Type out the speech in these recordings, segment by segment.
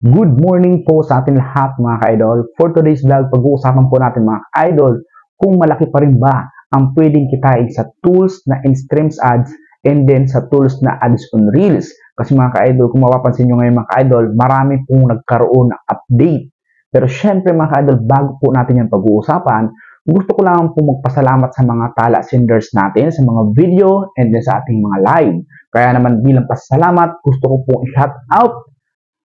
Good morning po sa ating lahat mga ka-idol. For today's vlog, pag-uusapan po natin mga ka-idol kung malaki pa rin ba ang pwedeng kitain sa tools na in-streams ads and then sa tools na ads on Reels. Kasi mga ka-idol, kung mapapansin nyo ngayon mga ka-idol, marami pong nagkaroon ng update. Pero syempre mga ka-idol, bago po natin yan pag-uusapan, gusto ko lang po magpasalamat sa mga tala senders natin sa mga video and then sa ating mga live. Kaya naman bilang pasalamat, gusto ko pong i-shout out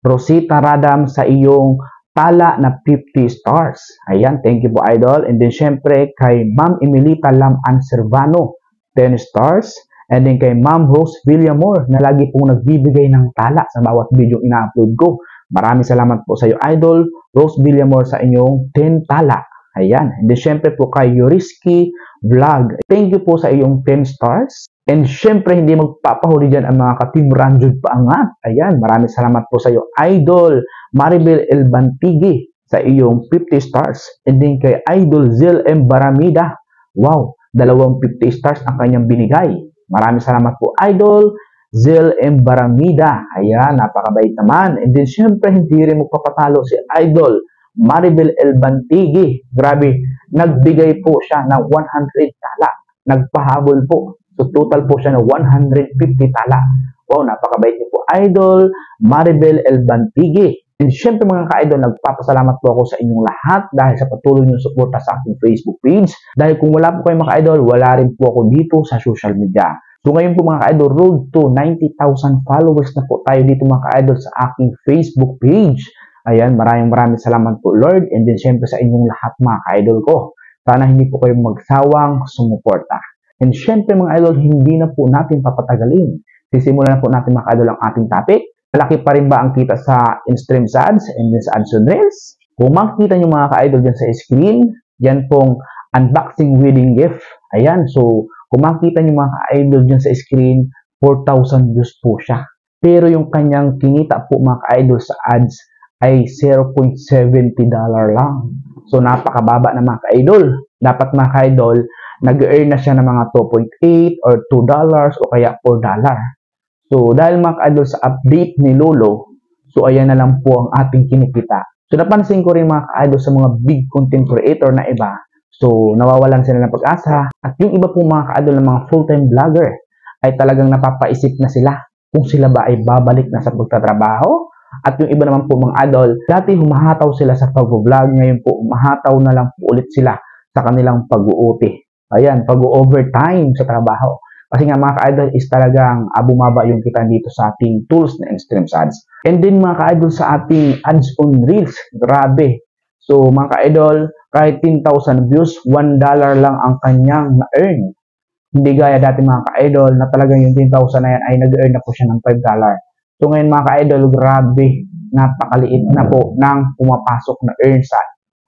Rosita Radam sa iyong tala na 50 stars. Ayan, thank you po idol. And then syempre kay Ma'am Emilita Lam Anservano, 10 stars. And then kay Ma'am Rose Villamor na lagi pong nagbibigay ng tala sa bawat video ina-upload ko. Maraming salamat po sa iyo idol, Rose Villamor sa inyong 10 tala. Ayan, and then syempre po kay Yuriski Vlog. Thank you po sa iyong 10 stars. And syempre, hindi magpapahuli dyan ang mga ka-Team Ranjud Paangat. Ayan, maraming salamat po sa iyo, Idol Maribel El Bantigi sa iyong 50 stars. And then kay Idol Zil M. Baramida. Wow, 50 stars ang kanyang binigay. Maraming salamat po, Idol Zil M. Baramida. Ayan, napakabait naman. And then syempre, hindi rin magpapatalo si Idol Maribel El Bantigi. Grabe, nagbigay po siya ng 100 tala. Nagpahabol po. So, total po siya na 150 tala. Wow, napakabait niyo po, Idol Maribel El Bantigi. And syempre mga ka-idol, nagpapasalamat po ako sa inyong lahat dahil sa patuloy niyong suporta sa aking Facebook page. Dahil kung wala po kayo mga ka-idol, wala rin po ako dito sa social media. So ngayon po mga ka-idol, road to 90,000 followers na po tayo dito mga ka-idol sa aking Facebook page. Ayan, maraming salamat po Lord. And then syempre sa inyong lahat mga ka-idol ko. Sana hindi po kayo magsawang sumuporta. And syempre mga idol, hindi na po natin papatagalin. Sisimulan na po natin mga idol ang ating topic. Malaki pa rin ba ang kita sa in-stream ads and then sa ads on Reels? Kung makikita nyo mga ka-idol dyan sa screen, yan pong unboxing wedding gift. Ayan, so kung makikita nyo mga ka-idol dyan sa screen, 4,000 views po siya. Pero yung kanyang kinita po mga ka-idol sa ads ay $0.70 lang. So napakababa na mga ka-idol. Dapat mga ka-idol, nag-earn na siya ng mga 2.8 or $2 o kaya $4. So, dahil mga ka-idol sa update ni Lolo, so ayan na lang po ang ating kinikita. So, napansin ko rin mga ka-idol sa mga big content creator na iba. So, nawawalan sila ng pag-asa. At yung iba po mga ka-idol ng mga full-time vlogger ay talagang napapaisip na sila kung sila ba ay babalik na sa pagtatrabaho. At yung iba naman po mga idol, dati humahataw sila sa pag-vlog, ngayon po humahataw na lang po ulit sila sa kanilang pag-uuti. Ayan, pag-overtime sa trabaho. Kasi nga mga ka-idol is talagang bumaba yung kita dito sa ating tools na in-stream ads. And then mga ka-idol sa ating ads on Reels, grabe. So mga ka-idol, kahit 10,000 views, $1 lang ang kanyang na-earn. Hindi gaya dati mga ka-idol na talagang yung 10,000 na yan ay nag-earn na po siya ng $5. So ngayon mga ka-idol, grabe, napakaliit na po ng pumapasok na earn sa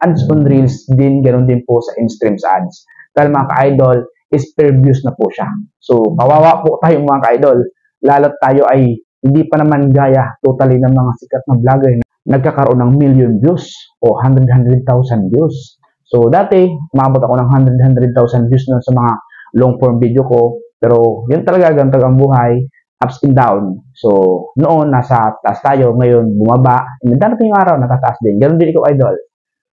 ads on Reels din, ganoon din po sa in-stream ads. Dahil mga ka-idol, is per views na po siya. So, kawawa po tayong mga ka-idol. Lalo't tayo ay hindi pa naman gaya totally ng mga sikat na vlogger na nagkakaroon ng million views o 100,000 views. So, dati, umabot ako ng 100,000 views na sa mga long form video ko. Pero, yun talaga, ganito ang buhay, ups and down. So, noon, nasa taas tayo. Ngayon, bumaba. And darating yung araw, natataas din. Ganun din ikaw, idol.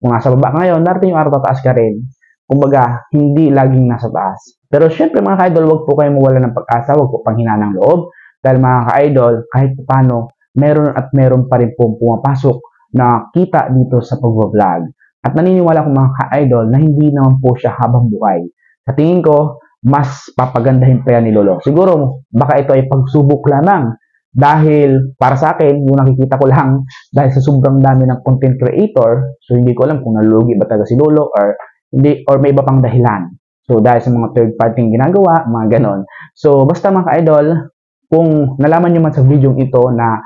Kung nasa baba ngayon, darating yung araw, tataas ka rin. Kumbaga, hindi laging nasa taas. Pero syempre mga ka-idol, wag po kayong mawala ng pag-asa, wag po panghina ng loob. Dahil mga ka-idol, kahit paano, meron at meron pa rin po pumapasok na kita dito sa pag-vlog. At naniniwala ko mga ka-idol na hindi naman po siya habang buhay. Sa tingin ko, mas papagandahin pa yan ni Lolo. Siguro, baka ito ay pagsubok lamang. Dahil para sa akin, yung nakikita ko lang, dahil sa sobrang dami ng content creator, so hindi ko alam kung nalulugi ba talaga si Lolo or hindi, or may iba pang dahilan. So, dahil sa mga third party ginagawa, mga ganon. So, basta mga ka-idol, kung nalaman nyo man sa video ito na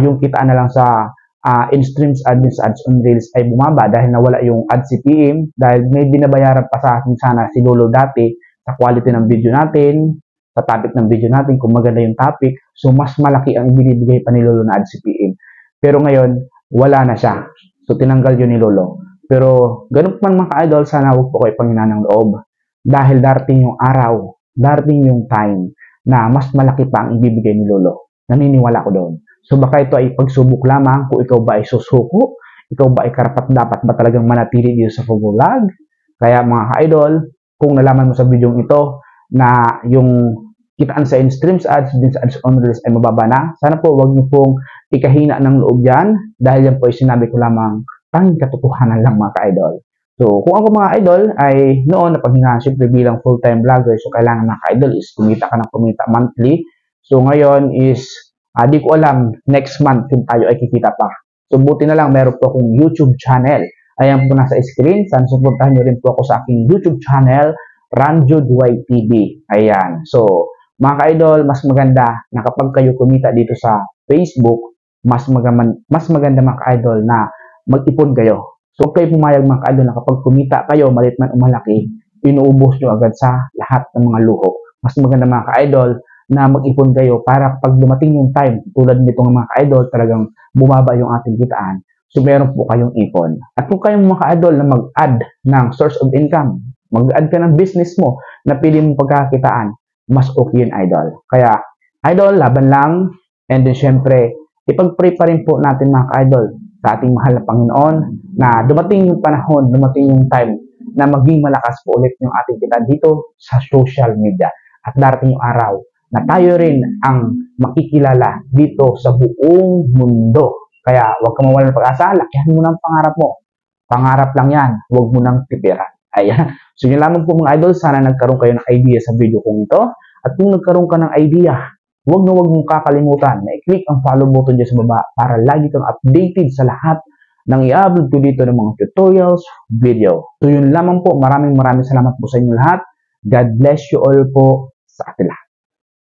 yung kitaan na lang sa in-stream ads on Reels ay bumaba dahil nawala yung ad CPM, dahil may binabayaran pa sa akin sana si Lolo dati sa quality ng video natin, sa topic ng video natin, kung maganda yung topic, so mas malaki ang ibinibigay pa ni Lolo na ad CPM. Pero ngayon, wala na siya. So, tinanggal yun ni Lolo. Pero, ganun pa mga ka-idol, sana huwag po kayo panghina ng loob. Dahil darating yung araw, darating yung time na mas malaki pa ang ibibigay ni Lolo. Naniniwala ko doon. So baka ito ay pagsubok lamang kung ikaw ba ay susuko, ikaw ba ay karapat-dapat ba talagang manatili dito sa Vlog. Kaya mga ka-idol, kung nalaman mo sa video ito na yung kitaan sa in-streams ads din sa ads on reels ay mababa na, sana po wag niyo pong ikahina ng loob yan dahil yan po ay sinabi ko lamang tanging katotohanan lang mga ka-idol. So, kung ako mga idol ay noon napaghingahan siyempre bilang full-time vlogger, so kailangan mga ka-idol is kumita ka ng kumita monthly. So, ngayon is, di ko alam, next month kung tayo ay kikita pa. So, buti na lang, meron po akong YouTube channel. Ayan po nasa screen. Sana suportahan nyo rin po ako sa aking YouTube channel, Ranjud YTV. Ayan. So, mga ka-idol, mas maganda na kapag kayo kumita dito sa Facebook, mas maganda mga ka-idol na mag-ipon kayo. So, kayo pumayag mga ka-idol na kapag kumita kayo, maliit man o malaki, inuubos nyo agad sa lahat ng mga luho. Mas maganda mga ka-idol na mag-ipon kayo para pag dumating yung time, tulad nitong mga ka-idol, talagang bumaba yung ating kitaan. So, meron po kayong ipon. At kung kayong mga ka-idol na mag-add ng source of income, mag-add ka ng business mo na pili mong pagkakakitaan, mas okay yun, idol. Kaya, idol, laban lang. And then, syempre, ipag-pray pa rin po natin mga ka-idol sa ating mahal na Panginoon na dumating yung panahon, dumating yung time na maging malakas po ulit yung ating kita dito sa social media. At darating yung araw na tayo rin ang makikilala dito sa buong mundo. Kaya huwag kang mawalan ng pag-asa, lakihan mo ng pangarap mo. Pangarap lang yan, huwag mo nang tipiran. Ayan. So yun lamang po mga idol, sana nagkaroon kayo ng idea sa video kong ito. At kung nagkaroon ka ng idea, huwag mong kakalimutan na i-click ang follow button dyan sa baba para lagi kang updated sa lahat ng i-upload ko dito ng mga tutorials, video. So yun lamang po, maraming salamat po sa inyo lahat. God bless you all po sa atin lahat.